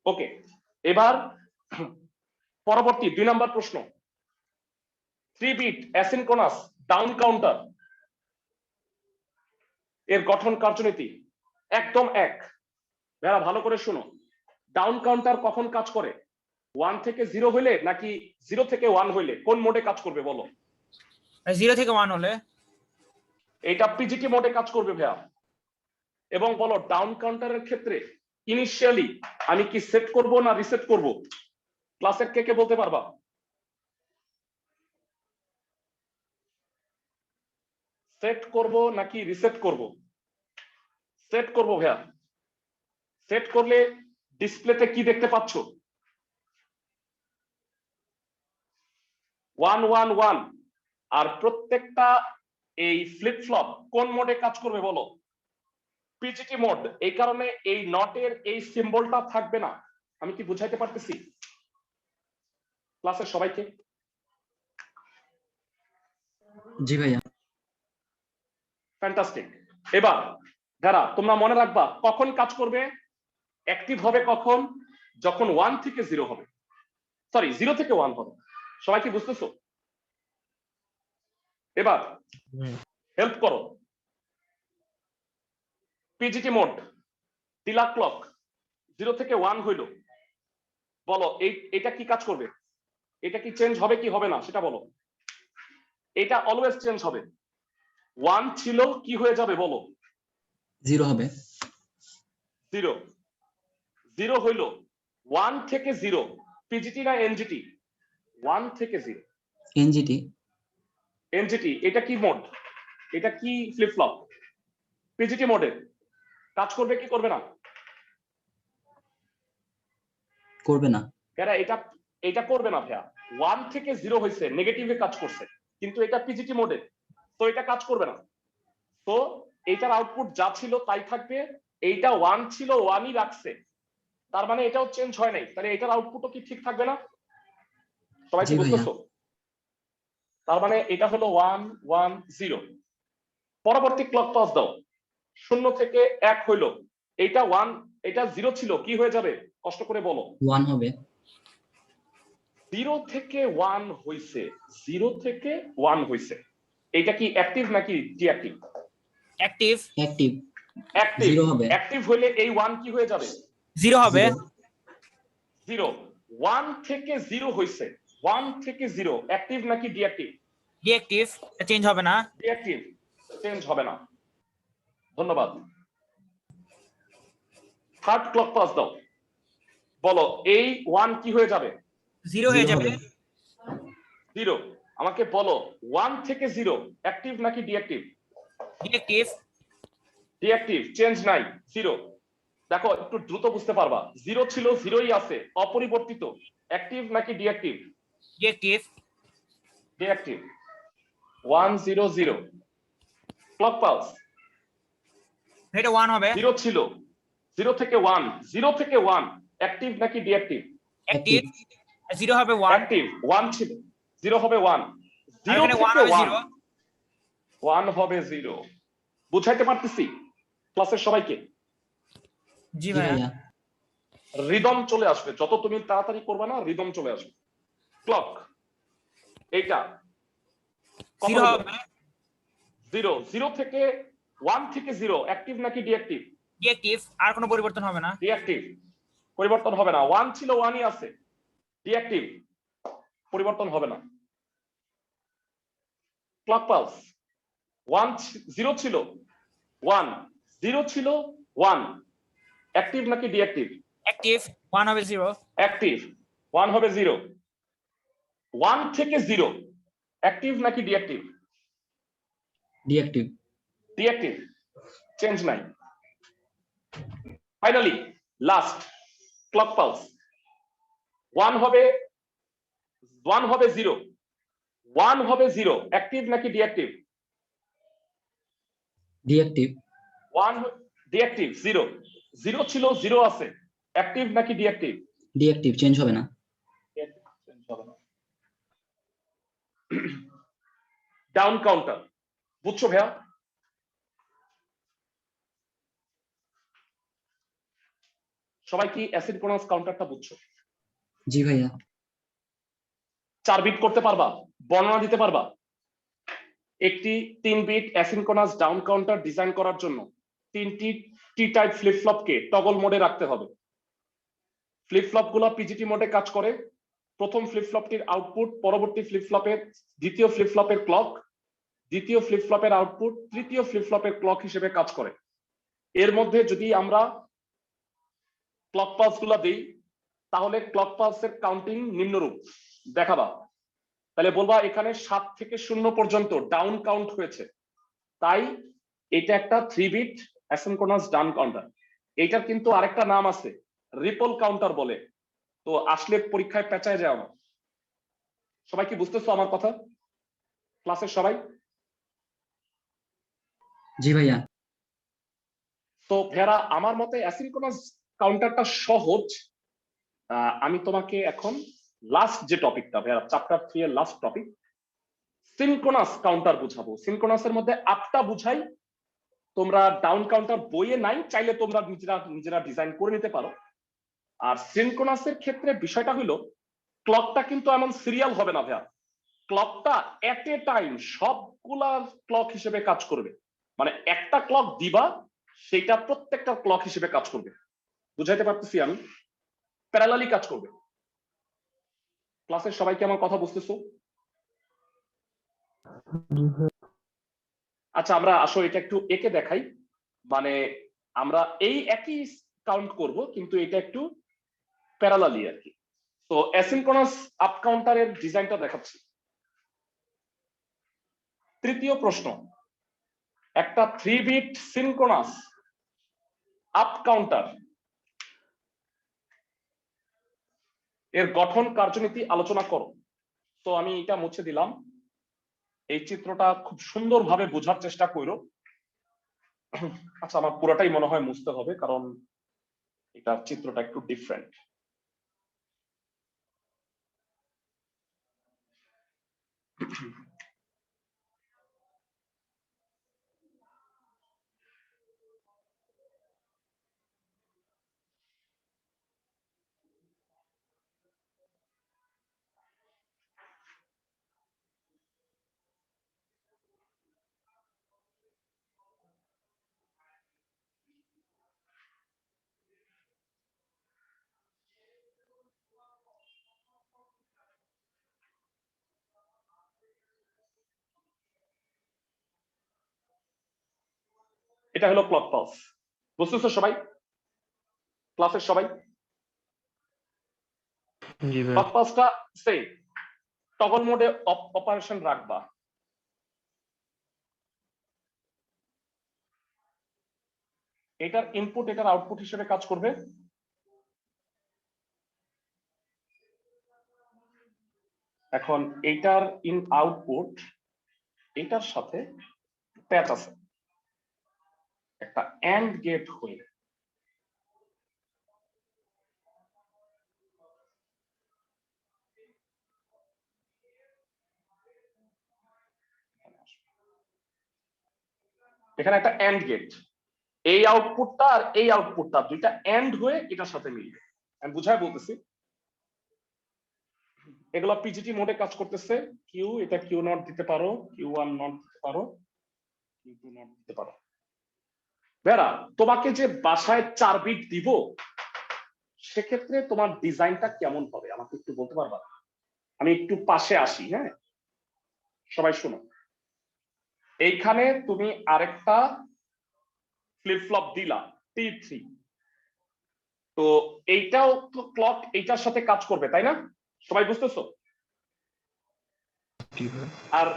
ওকে, এবার পরবর্তী 2 নম্বর প্রশ্ন। 3 বিট অ্যাসিনক্রোনাস ডাউন কাউন্টার এর গঠন কার্যনীতি একদম এক। ভাইয়া ভালো করে শুনো, ডাউন কাউন্টার কখন কাজ করে? 1 থেকে 0 হইলে নাকি 0 থেকে 1 হইলে? কোন মোডে কাজ করবে বলো? 0 থেকে 1 হলে। এটা পিজিটি মোডে কাজ করবে ভাইয়া। এবং বলো ডাউন কাউন্টারের ক্ষেত্রে ইনিশিয়ালি আমি কি সেট করব না রিসেট করব? ক্লাসের কে কে বলতে পারবা? সেট করব নাকি রিসেট করব? সেট করব ভাইয়া। সেট করলে ডিসপ্লেতে কি দেখতে পাচ্ছ? 1 1 1। আর প্রত্যেকটা এই ফ্লিপ ফ্লপ কোন মোডে কাজ করবে বলো? PGT mode. এই কারণে এই নটের এই সিম্বলটা থাকবে না। আমি কি বুঝাইতে পারতেছি ক্লাসের সবাইকে? জি ভাইয়া। ফ্যান্টাস্টিক। এবার যারা তোমরা মনে রাখবা কখন কাজ করবে, অ্যাক্টিভ হবে কখন? যখন 1 থেকে 0 হবে, সরি 0 থেকে 1 হবে। সবাই কি বুঝতেছো? এবার হেল্প করো। পিজিটি মোড টিলা ক্লক 0 থেকে 1 হইল, বলো এটা কি কাজ করবে? এটা কি চেঞ্জ হবে কি হবে না সেটা বলো। এটা অলওয়েজ চেঞ্জ হবে। 1 ছিল কি হয়ে যাবে বলো? 0 হবে। 0 0 হইল 1 থেকে 0। পিজিটি না এনজিটি? 1 থেকে 0 এনজিটি। এনজিটি। এটা কি মোড? এটা কি ফ্লিপ ফ্লপ? পিজিটি মোডে কাজ করবে কি করবে না? করবে না। এরা এটা করবে না ভাইয়া। 1 থেকে 0 হয়েছে, নেগেটিভে কাজ করছে, কিন্তু এটা পিজিটি মোডে, তো এটা কাজ করবে না। তো এইটার আউটপুট যা ছিল তাই থাকবে। এইটা 1 ছিল 1ই রাখছে, তার মানে এটাও চেঞ্জ হয় নাই, তাহলে এটার আউটপুটও কি ঠিক থাকবে না? সবাই কি জি ভাইয়া। বুঝতেছো? তার মানে এটা হলো 1 1 0। পরবর্তী ক্লক পালস দাও। 0 থেকে 1 হইলো, এইটা 1, এটা 0 ছিল, কি হয়ে যাবে কষ্ট করে বলো? 1 হবে। 0 থেকে 1 হইছে, 0 থেকে 1 হইছে। এটা কি অ্যাক্টিভ নাকি ডিঅ্যাক্টিভ? অ্যাক্টিভ। অ্যাক্টিভ। অ্যাক্টিভ। 0 হবে। অ্যাক্টিভ হইলে এই 1 কি হয়ে যাবে? 0 হবে। 0। 1 থেকে 0 হইছে, 1 থেকে 0 অ্যাক্টিভ নাকি ডিঅ্যাক্টিভ? ডিঅ্যাক্টিভ, চেঞ্জ হবে না। ডিঅ্যাক্টিভ, চেঞ্জ হবে না। ধন্যবাদ। থার্ড ক্লক পালস দাও, বলো এই 1 কি হয়ে যাবে? 0 হয়ে যাবে। 0। আমাকে বলো 1 থেকে 0 অ্যাক্টিভ নাকি ডিঅ্যাক্টিভ? ডিঅ্যাক্টিভ। ডিঅ্যাক্টিভ, চেঞ্জ নাই, 0। দেখো একটু দ্রুত বুঝতে পারবা, 0 ছিল 0ই আছে, অপরিবর্তিত, অ্যাক্টিভ নাকি deactive? Deactive. Deactive. 1 0 0 clock pulse. এটা 1 হবে। 0 ছিল, 0 থেকে 1, 0 থেকে 1 অ্যাক্টিভ নাকি ডিঅ্যাক্টিভ? অ্যাক্টিভ। 0 হবে 1। অ্যাক্টিভ। 1 ছিল, 0 হবে 1, আর 0 এখানে 1 থেকে হবে 1 0। 1 হবে 0। বুঝাইতে পারতেছি ক্লাসের সবাইকে? জি জি ভাইয়া। ভাইয়া রিদম চলে আসবে, যত তুমি তাড়াতাড়ি করবে না রিদম চলে আসবে। ক্লক এইটা 0 হবে। 0 0 থেকে 1 থেকে 0 অ্যাক্টিভ নাকি ডিঅ্যাক্টিভ? ডিএক্টিভ। আর কোনো পরিবর্তন হবে না। ডিঅ্যাক্টিভ। পরিবর্তন হবে না। 1 ছিল 1ই আছে, ডিঅ্যাক্টিভ, পরিবর্তন হবে না। ক্লক পালস 1 0 ছিল 1, 0 ছিল 1 অ্যাক্টিভ নাকি ডিঅ্যাক্টিভ? অ্যাক্টিভ। 1 হবে 0। অ্যাক্টিভ। 1 হবে 0। 1 থেকে 0 অ্যাক্টিভ নাকি ডিঅ্যাক্টিভ? ডিঅ্যাক্টিভ ডিঅ্যাক্টিভ, চেঞ্জ নাই। ফাইনালি লাস্ট ক্লক পালস 1 হবে 0, 1 হবে 0 অ্যাক্টিভ নাকি ডিঅ্যাক্টিভ? Deactive 1 deactive. 0 0 ছিল 0 আছে, অ্যাক্টিভ নাকি ডিঅ্যাক্টিভ? ডিঅ্যাক্টিভ চেঞ্জ হবে না। ডাউন কাউন্টার বুঝছো ভাইয়া? সবাই কি অ্যাসিনক্রোনাস কাউন্টারটা বুঝছো? জি ভাইয়া 4 বিট করতে পারবা? বর্ণনা দিতে পারবা? একটি 3 bit asynchronous down counter design করার জন্য 3টি টি টাইপ ফ্লিপ ফ্লপকে টগল মোডে রাখতে হবে। ফ্লিপ ফ্লপ গুলো পিজিটি মোডে কাজ করে। প্রথম ফ্লিপ ফ্লপটির আউটপুট পরবর্তী ফ্লিপ ফ্লপের দ্বিতীয় ফ্লিপ ফ্লপের ক্লক, দ্বিতীয় ফ্লিপ ফ্লপের আউটপুট তৃতীয় ফ্লিপ ফ্লপের ক্লক হিসেবে কাজ করে। এর মধ্যে যদি আমরা ক্লক পালস গুলা দিই তাহলে ক্লক পালসের কাউন্টিং নিম্নরূপ দেখাবা। তাহলে বলবা এখানে 7 থেকে 0 পর্যন্ত ডাউন কাউন্ট হয়েছে, তাই এটা একটা 3 বিট অ্যাসিনক্রোনাস ডাউন কাউন্টার। এইটার কিন্তু আরেকটা নাম আছে, রিপল কাউন্টার বলে। তো আসলে পরীক্ষায় পেঁচায় যাও না। সবাই কি বুঝতেছো আমার কথা ক্লাসের সবাই? জি ভাইয়া তো ভেরা আমার মতে অ্যাসিনক্রোনাস কাউন্টারটা সহজ। আমি তোমাকে এখন লাস্ট যে টপিকটা ভেরা চ্যাপ্টার 3 এর লাস্ট টপিক সিনক্রোনাস কাউন্টার বুঝাবো। সিনক্রোনাসের মধ্যে আপটা বুঝাই, তোমরা ডাউন কাউন্টার বইয়ে নাই, চাইলে তোমরা নিজেরা ডিজাইন করে নিতে পারো। আর সিনক্রোনাসের ক্ষেত্রে বিষয়টা হলো ক্লকটা কিন্তু এমন সিরিয়াল হবে না ভাইয়া, ক্লকটা এট এ টাইম সবগুলা ক্লক হিসেবে কাজ করবে। মানে একটা ক্লক দিবা সেটা প্রত্যেকটা ক্লক হিসেবে কাজ করবে। বুঝাইতে পারতেছি আমি? প্যারালালি কাজ করবে। ক্লাসের সবাইকে আমার কথা বুঝতেছো? আচ্ছা আমরা আসো এটা একটু এঁকে দেখাই। মানে আমরা এই একই কাউন্ট করব কিন্তু এটা একটু প্যারালালি আর কি। তো অ্যাসিনক্রোনাস আপ কাউন্টারের ডিজাইনটা দেখাচ্ছি। তৃতীয় প্রশ্ন, একটা 3 বিট সিনক্রোনাস আপ কাউন্টার এর গঠন কার্যনীতি আলোচনা করো। তো আমি এটা মুছে দিলাম। এই চিত্রটা খুব সুন্দরভাবে বোঝার চেষ্টা করো। আচ্ছা আমার পুরোটাই মনে হয় মুছতে হবে কারণ এটা চিত্রটা একটু ডিফারেন্ট। এটা হলো ক্লক পালস। বুঝতেছো সবাই ক্লাসের সবাই? জি ভাইয়া ক্লক পালসটা সেম টগল মোডে অপারেশন রাখবা। এটার ইনপুট এটার আউটপুট হিসেবে কাজ করবে। এখন এইটার ইন আউটপুট এটার সাথে প্যাচ আছে একটা এন্ড গেট হয়ে। এখানে একটা এন্ড গেট, এই আউটপুটটা আর এই আউটপুটটা দুইটা এন্ড হয়ে এটার সাথে মিলবে। আমি বুঝায় বলতেছি, এগুলো পিজিটি মোডে কাজ করতেছে। কিউ, এটা কিউ নট দিতে পারো, কিউ ওয়ান নট দিতে পারো, কিউ টু নট দিতে পারো। বেরা, তোমাকে যে বাসায় 4 বিট দিব, সেক্ষেত্রে তোমার ডিজাইনটা কেমন হবে আমাকে একটু বলতে পারবা? আমি একটু পাশে আসি, হ্যাঁ সবাই শোনো। এইখানে তুমি আরেকটা ফ্লিপ ফ্লপ দিলা T3, তো এইটাও তো ক্লক এইটার সাথে কাজ করবে তাই না? সবাই বুঝতেছো? জি ভাই। আর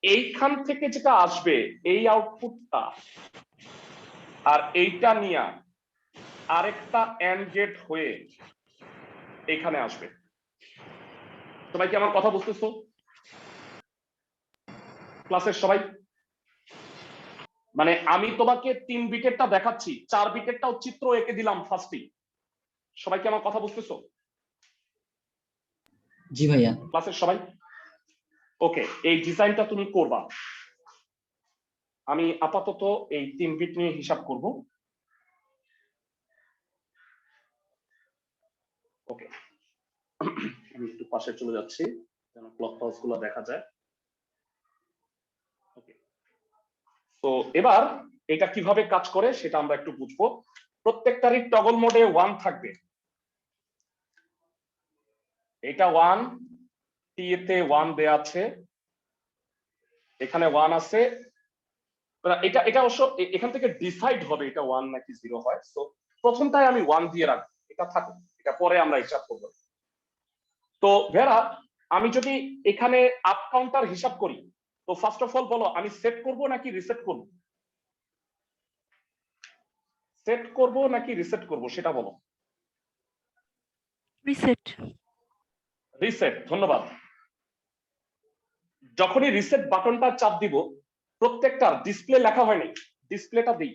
এইখান থেকে যেটা আসবে এই আউটপুটটা আর এইটা নিয়ে আরেকটা এন্ড গেট হয়ে এখানে আসবে। সবাই কি আমার কথা বুঝতেছো ক্লাসের সবাই? মানে আমি তোমাকে 3 বিটেরটা দেখাচ্ছি, 4 বিটেরটাও চিত্র এঁকে দিলাম ফার্স্টই। সবাই কি আমার কথা বুঝতেছো জি ভাইয়া। ক্লাসের সবাই? ওকে, এই ডিজাইনটা তুমি করবা। আমি আপাতত এই 3 বিট নিয়ে হিসাব করব। ওকে, আমি একটু পাশে চলে যাচ্ছি যেন ক্লক পালস গুলো দেখা যায়। ওকে, তো এবার এটা কিভাবে কাজ করে সেটা আমরা একটু বুঝবো। প্রত্যেকটারই টগল মোডে 1 থাকবে। এটা 1, টি তে 1 দেয়া আছে, এখানে 1 আছে। এটা এটা অবশ্য এখান থেকে ডিসাইড হবে এটা 1 নাকি 0 হয়। তো প্রথমটায় আমি 1 দিয়ে রাখবো, এটা থাকুক, এটা পরে আমরা হিসাব করব। তো ভেরা, আমি যদি এখানে আপ কাউন্টার হিসাব করি, তো ফার্স্ট অফ অল বলো আমি সেট করব নাকি রিসেট করব? সেট করব নাকি রিসেট করব সেটা বলো। রিসেট। রিসেট, ধন্যবাদ। যখনই রিসেট বাটনটা চাপ দিব, প্রত্যেকটা ডিসপ্লে লেখা হয়নি, ডিসপ্লেটা দিই।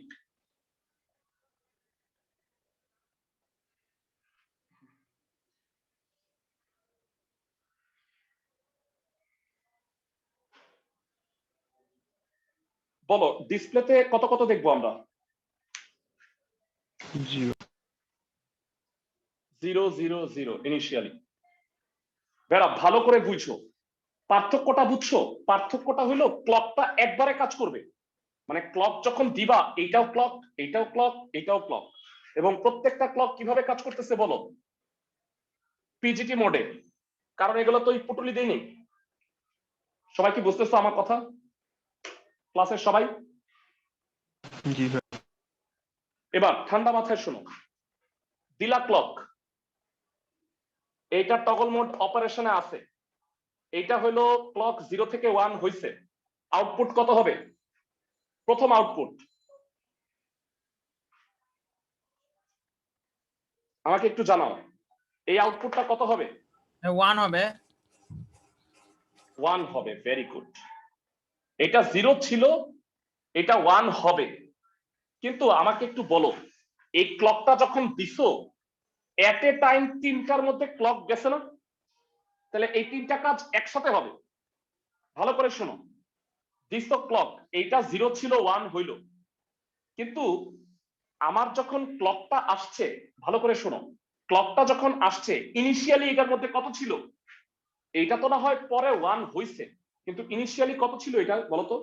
বলো ডিসপ্লেতে কত কত দেখবো আমরা? জি 0 0 0 ইনিশিয়ালি। বেড়া ভালো করে বুঝছো, পার্থক্যটা বুঝছো? পার্থক্যটা হলো ক্লকটা একবারে কাজ করবে। মানে ক্লক যখন দিবা, এইটাও ক্লক, এইটাও ক্লক, এইটাও ক্লক। এবং প্রত্যেকটা ক্লক কিভাবে কাজ করতেছে বলো? পিজিটি মোডে। কারণ এগুলো তো পুটুলি দেয়নি। সবাই কি বুঝতেছো আমার কথা ক্লাসের সবাই? জি ভাই। এবার ঠান্ডা মাথায় শোনো, দিলা ক্লক, এইটা টগল মোড অপারেশনে আছে। এইটা হলো ক্লক 0 থেকে 1 হইছে। আউটপুট কত হবে? প্রথম আউটপুট আমাকে একটু জানাও, এই আউটপুটটা কত হবে? 1 হবে। 1 হবে, ভেরি গুড। এটা 0 ছিল, এটা 1 হবে। কিন্তু আমাকে একটু বলো, এই ক্লকটা যখন দিছো, এট এ টাইম 3টার মধ্যে ক্লক গেছে না? তাহলে এই 3টা কাজ একসাথে হবে। ভালো করে শোনো, দিছো ক্লক, এইটা 0 ছিল 1 হইল। কিন্তু আমার যখন ক্লকটা আসছে, ভালো করে শোনো, ক্লকটা যখন আসছে ইনিশিয়ালি এটার মধ্যে কত ছিল? এইটা তো না হয় পরে 1 হইছে, কিন্তু ইনিশিয়ালি কত ছিল এটা বলতো?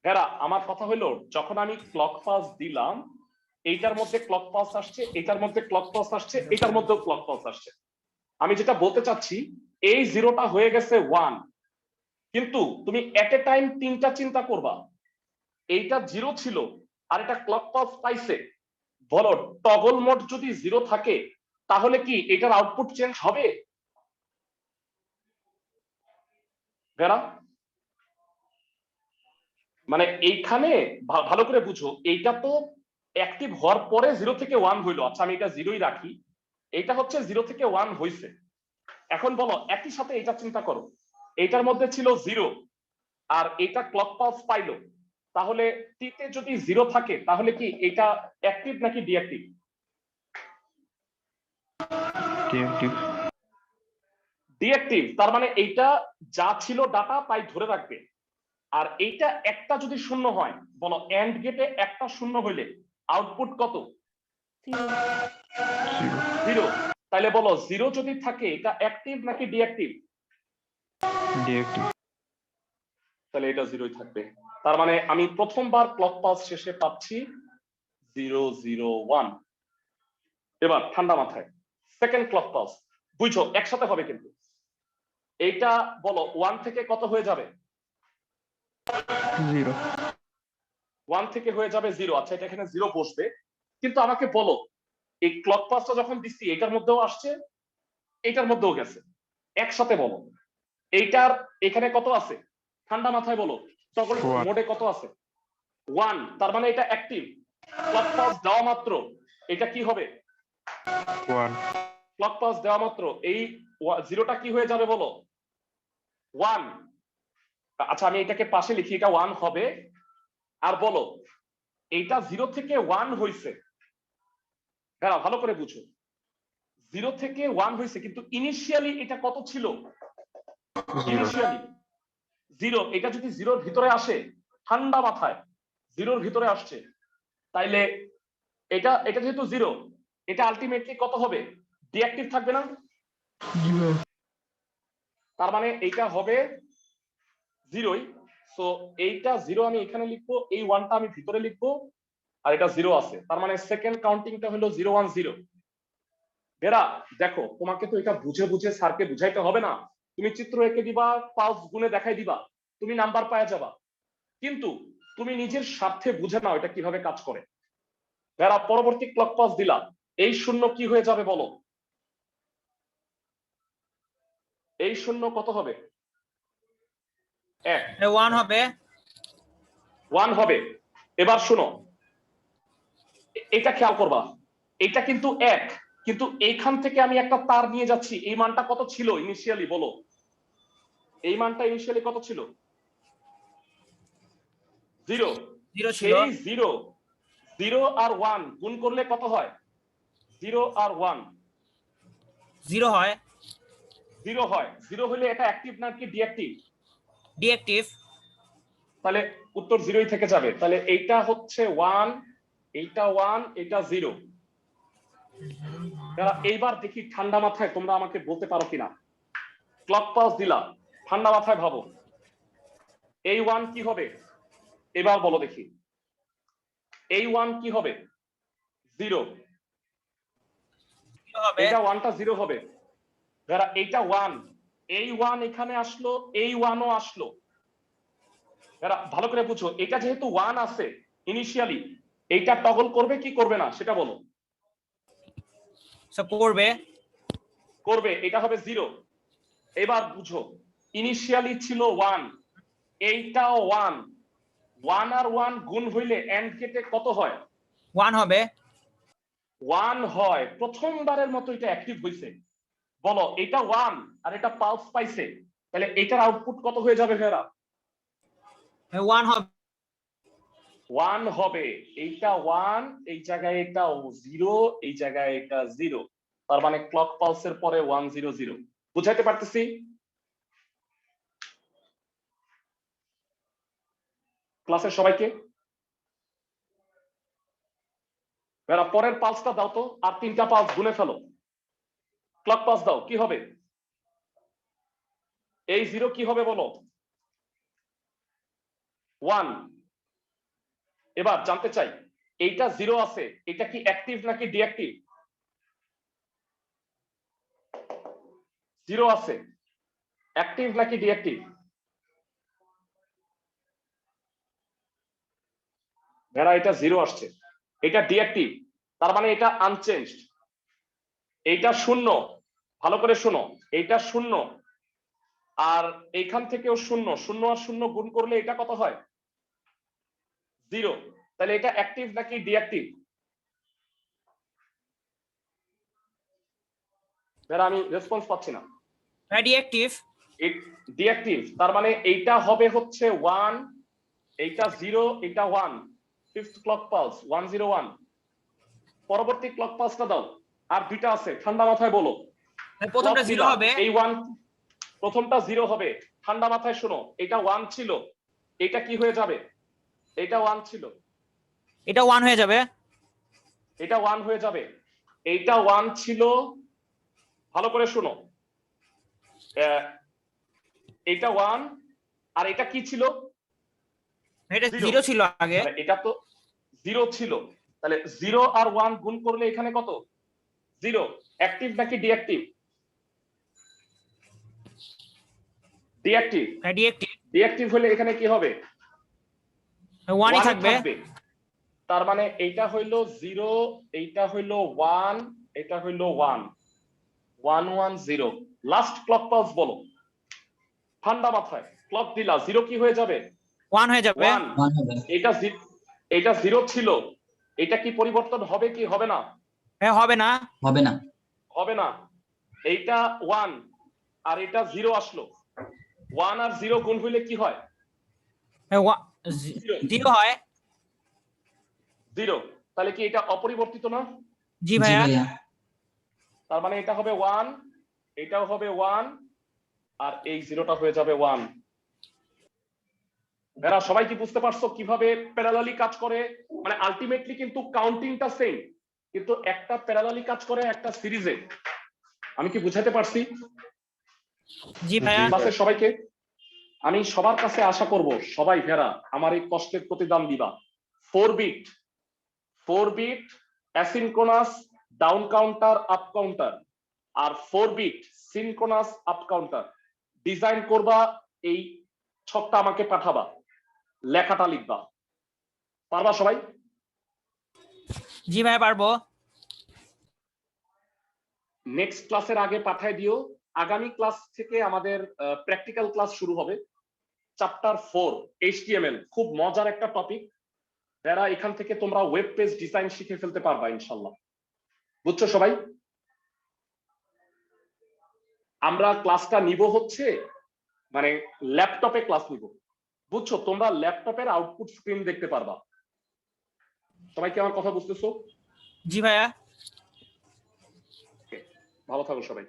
হেরা, আমার কথা হলো যখন আমি ক্লক পালস দিলাম, এইটার মধ্যে ক্লক পালস আসছে, এটার মধ্যে ক্লক পালস আসছে, এটার মধ্যেও ক্লক পালস আসছে। আমি যেটা বলতে চাচ্ছি, এই 0টা হয়ে গেছে 1, কিন্তু তুমি এট এ টাইম 3টা চিন্তা করবা। এইটা 0 ছিল আর এটা ক্লক পালস পাইছে। বলো টগল মোড যদি 0 থাকে, তাহলে কি এটার আউটপুট চেঞ্জ হবে? ভেরা, মানে এইখানে ভালো করে বুঝো, এইটা তো অ্যাক্টিভ হওয়ার পরে 0 থেকে 1 হইলো। আচ্ছা আমি এটা 0ই রাখি, এইটা হচ্ছে 0 থেকে 1 হইছে। এখন বলো একই সাথে এটা চিন্তা করো, এইটার মধ্যে ছিল 0 আর এটা ক্লক পালস পাইলো, তাহলে টিতে যদি 0 থাকে তাহলে কি এটা অ্যাক্টিভ নাকি ডিঅ্যাক্টিভ? ডিএক্টিভ। ডিঅ্যাক্টিভ, তার মানে এইটা যা ছিল ডাটা তাই ধরে রাখবে। আর এইটা একটা যদি শূন্য হয়, বলো এন্ড গেটে একটা শূন্য হইলে আউটপুট কত? 0। তাহলে বলো 0 যদি থাকে এটা অ্যাক্টিভ নাকি ডিঅ্যাক্টিভ? ডিএক্টিভ। তাহলে এটা 0ই থাকবে। তার মানে আমি প্রথমবার ক্লক পালস শেষে পাচ্ছি 0 0 1। এবার ঠান্ডা মাথায় সেকেন্ড ক্লক পালস বুঝছো, একসাথে হবে কিন্তু। এইটা বলো 1 থেকে কত হয়ে যাবে? 0। 1 থেকে হয়ে যাবে 0। আচ্ছা এটা এখানে 0 বসবে, কিন্তু আমাকে বলো এই ক্লক পালসটা যখন দিচ্ছি এটার মধ্যেও আসছে, এটার মধ্যেও গেছে, একসাথে বলো এইটার এখানে কত আছে? ঠান্ডা মাথায় বলো, টগল মোডে কত আছে? 1। তার মানে এটা অ্যাক্টিভ। ক্লক পালস দেওয়া মাত্র এটা কি হবে? 1। ক্লক পালস দেওয়া মাত্র এই 0টা কি হয়ে যাবে বলো? 1। আচ্ছা আমি এটাকে পাশে লিখি, এটা 1 হবে। আর বলো এইটা 0 থেকে 1 হইছে, হ্যাঁ ভালো করে বুঝো, 0 থেকে 1 হইছে, কিন্তু ইনিশিয়ালি এটা কত ছিল? ইনিশিয়ালি 0। এটা যদি 0-র ভিতরে আসে, ঠান্ডা মাথায় 0-র ভিতরে আসছে, তাইলে এটা এটা যেহেতু 0, এটা আলটিমেটলি কত হবে? ডিঅ্যাক্টিভ থাকবে না? তার মানে এইটা হবে 0ই। সো এইটা 0 আমি এখানে লিখবো, এই 1টা আমি ভিতরে লিখবো, আর এটা 0 আছে, তার মানে সেকেন্ড কাউন্টিংটা হলো 0 1 0। বেরা দেখো, তোমাকে তো এটা বুঝে বুঝে স্যারকে বুঝাইতে হবে না, তুমি চিত্র এঁকে দিবা, পালস গুনে দেখাই দিবা, তুমি নাম্বার পাওয়া যাবা। কিন্তু তুমি নিজের স্বার্থে বুঝে নাও এটা কিভাবে কাজ করে। বেরা পরবর্তী ক্লক পালস দিলা, এই শূন্য কি হয়ে যাবে বলো? এই শূন্য কত হবে? 1। 1 হবে। 1 হবে। এবার শোনো, এটা খেয়াল করবা, এটা কিন্তু 1, কিন্তু এইখান থেকে আমি একটা তার নিয়ে যাচ্ছি, এই মানটা কত ছিল ইনিশিয়ালি বলো? এই মানটা ইনিশিয়ালি কত ছিল? 0। 0 ছিল। সেই 0 0 আর 1 গুণ করলে কত হয়? 0 আর 1 0 হয়। 0 হয়। 0 হলে এটা অ্যাক্টিভ নাকি ডিঅ্যাক্টিভ? ডিঅ্যাক্টিভ। তাহলে উত্তর 0ই থেকে যাবে। তাহলে এইটা হচ্ছে 1, এইটা 1, এটা 0। এইবার দেখি ঠান্ডা মাথায় তোমরা আমাকে বলতে পারো কিনা। ক্লক পালস দিলা, ঠান্ডা মাথায় ভাবো এই 1 কি হবে? এবার বলো দেখি এই 1 কি হবে? 0। হবে। এটা 1টা 0 হবে। যারা এইটা 1, এই 1 এখানে আসলো, এই 1ও আসলো। যারা ভালো করে বুঝো, এটা যেহেতু 1 আছে ইনিশিয়ালি, এইটা টগল করবে কি করবে না সেটা বলো। সব করবে। করবে, এটা হবে 0। এবার বুঝো ইনিশিয়ালি ছিল 1, এইটাও 1, 1 আর 1 গুণ হইলে এন্ড গেটে কত হয়? 1 হবে। 1 হয়। প্রথমবারের মতো এটা অ্যাক্টিভ হইছে। বলো এটা 1 আর এটা পালস পাইছে, তাহলে এটার আউটপুট কত হয়ে যাবে ভাইরা? 1 হবে। 1 হবে। এইটা 1, এই জায়গায় এটা 0, এই জায়গায় এটা 0। তার মানে ক্লক পালসের পরে 1 0 0। বুঝাইতে পারতেছি? ক্লাসের সবাইকে ভাইরা পরের পালসটা দাও তো, আর 3টা পালস গুনে ফেলো। ক্লক পালস দাও, কি হবে? এই 0 কি হবে বলো? 1। এবার জানতে চাই এইটা 0 আছে, এটা কি অ্যাক্টিভ নাকি ডিঅ্যাক্টিভ? 0 আছে, অ্যাক্টিভ নাকি ডিঅ্যাক্টিভ? ভাইরা এটা 0 আসছে, এটা ডিঅ্যাক্টিভ, তার মানে এটা আনচেঞ্জড। এইটা 0, ভালো করে শোনো, এইটা 0 আর এইখান থেকেও 0, 0 আর 0 গুণ করলে এটা কত হয়? 0, তাহলে এটা অ্যাক্টিভ নাকি ডিঅ্যাক্টিভ? আমি রেসপন্স পাচ্ছি না। ডিএক্টিভ। ডিঅ্যাক্টিভ, তার মানে এইটা হবে হচ্ছে 1, এইটা 0, এটা 1, ফিফথ ক্লক পালস 101। পরবর্তী ক্লক পালসটা দাও। আর দুইটা আছে, ঠান্ডা মাথায় বলো। প্রথমটা 0 হবে। এই 1, প্রথমটা 0 হবে। ঠান্ডা মাথায় শোনো, এটা 1 ছিল, এটা কি হয়ে যাবে? এটা 1 ছিল, এটা 1 হয়ে যাবে। এটা 1 হয়ে যাবে। এইটা 1 ছিল, ভালো করে শোনো, এটা 1 আর এটা কি ছিল? এটা 0 0 ছিল আগে। এটা তো 0 ছিল, তাহলে 0 আর 1 গুণ করলে এখানে কত? 0। অ্যাক্টিভ নাকি ডিঅ্যাক্টিভ? ডিঅ্যাক্টিভ। ডিএক্টিভ। ডিঅ্যাক্টিভ হলে এখানে কি হবে? 1ই থাকবে। তার মানে এইটা হইলো 0, এইটা হইলো 1, এটা হইলো 1, 110। লাস্ট ক্লক পালস বলো, ঠান্ডা মাথায় ক্লক দিলা, 0 কি হয়ে যাবে? 1 হয়ে যাবে। 1। এটা 0 ছিল, এটা কি পরিবর্তন হবে কি হবে না? হবে না। হবে না। হবে না। এইটা 1 আর এটা 0 আসলো, 1 আর 0 গুণ হইলে কি হয়? 0 হয়। 0, তাহলে কি এটা অপরিবর্তিত না? জি জি ভাইয়া। ভাইয়া। তার মানে এটা হবে 1, এটাও হবে 1, আর এই 0টা হয়ে যাবে 1। এরা সবাই কি বুঝতে পারছো কিভাবে প্যারালালি কাজ করে? মানে আলটিমেটলি কিন্তু কাউন্টিংটা সেম, কিন্তু একটা প্যারালালি কাজ করে একটা সিরিজে। আমি কি বুঝাতে পারছি জি ভাইয়া। ক্লাসের সবাইকে? আমি সবার কাছে আশা করব সবাই ভেরা আমার এই কষ্টের প্রতিদান দিবা। 4 bit asynchronous down counter up counter আর 4 bit synchronous up counter design করবা। এই ছকটা আমাকে পাঠাবা, লেখাটা লিখবা। পারবা সবাই? জি ভাইয়া পারবো। নেক্সট ক্লাসের আগে পাঠায় দিও। আগামী ক্লাস থেকে আমাদের প্র্যাকটিক্যাল ক্লাস শুরু হবে। চ্যাপ্টার 4 HTML, খুব মজার একটা টপিক। যারা এখান থেকে তোমরা ওয়েব পেজ ডিজাইন শিখে ফেলতে পারবা ইনশাআল্লাহ। বুঝছো সবাই? আমরা ক্লাসটা নিব হচ্ছে মানে ল্যাপটপে ক্লাস নিব, বুঝছো? তোমরা ল্যাপটপের আউটপুট স্ক্রিন দেখতে পারবা। সবাই কি আমার কথা বুঝতেছো? জি ভাইয়া। ভালো থাকো সবাই।